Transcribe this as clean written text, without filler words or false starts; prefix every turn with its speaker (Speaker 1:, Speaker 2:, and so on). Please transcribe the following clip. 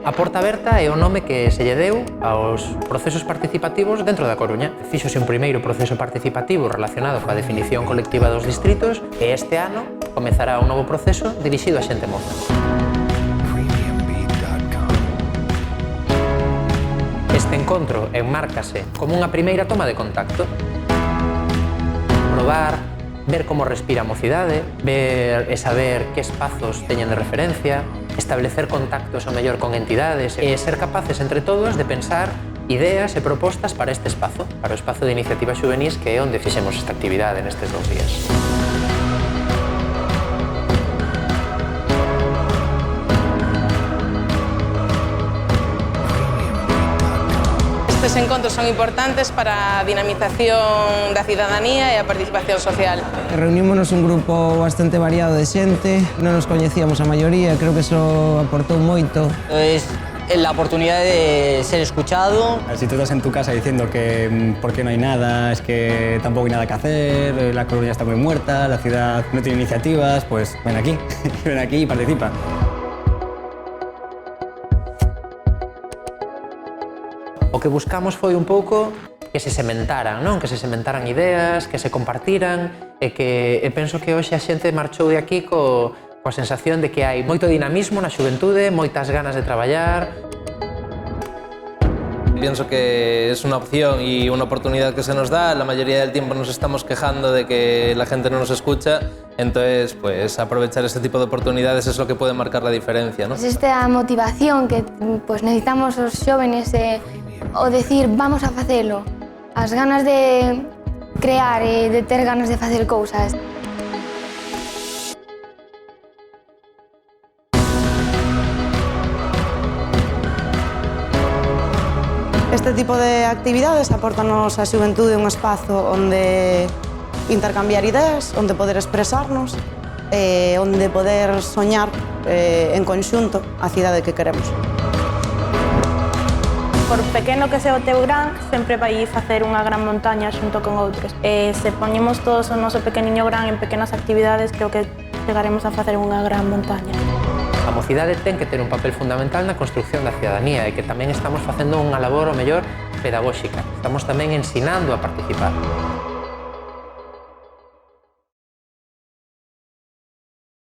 Speaker 1: A Porta Aberta é o nome que se lle deu aos procesos participativos dentro da Coruña. Fíxose un primeiro proceso participativo relacionado coa definición colectiva dos distritos e este ano comezará un novo proceso dirixido a xente moza. Este encontro enmárcase como unha primeira toma de contacto. Probar, ver como respira a mocidade, ver e saber que espazos teñen de referencia, establecer contactos ao mellor con entidades e ser capaces entre todos de pensar ideas e propostas para este espazo, para o espazo de iniciativas xuvenís que é onde fixemos esta actividade nestes 2 días.
Speaker 2: Estes encontros son importantes para a dinamización da cidadanía e a participación social.
Speaker 3: Reunímonos un grupo bastante variado de xente, non nos coñecíamos a maioría, creo que iso aportou moito.
Speaker 4: Es la oportunidad de ser escuchado.
Speaker 5: Si tú estás en tu casa diciendo que por qué no hay nada, es que tampoco hay nada que hacer, la Coruña está muy muerta, la ciudad no tiene iniciativas, pues ven aquí y participa.
Speaker 1: O que buscamos foi un pouco que se sementaran, non? Que se sementaran ideas, que se compartiran e penso que hoxe a xente marchou de aquí coa sensación de que hai moito dinamismo na xuventude, moitas ganas de traballar.
Speaker 6: Pienso que es una opción y una oportunidad que se nos da. La mayoría del tiempo nos estamos quejando de que la gente no nos escucha, entonces pues aprovechar este tipo de oportunidades es lo que puede marcar la diferencia, ¿no?
Speaker 7: Esta motivación que pues, necesitamos os xóvenes o decir vamos a facelo, as ganas de crear e de ter ganas de facer cousas.
Speaker 8: Este tipo de actividades aportanos a xuventude un espazo onde intercambiar ideas, onde poder expresarnos, onde poder soñar en conxunto a cidade que queremos.
Speaker 9: Por pequeno que sea o teu gran, sempre vai facer unha gran montaña xunto con outros. Se poñemos todos o noso pequeniño gran en pequenas actividades, creo que chegaremos a facer unha gran montaña.
Speaker 1: A mocidade ten que ter un papel fundamental na construcción da cidadanía e que tamén estamos facendo unha labor, ao mellor, pedagóxica. Estamos tamén ensinando a participar.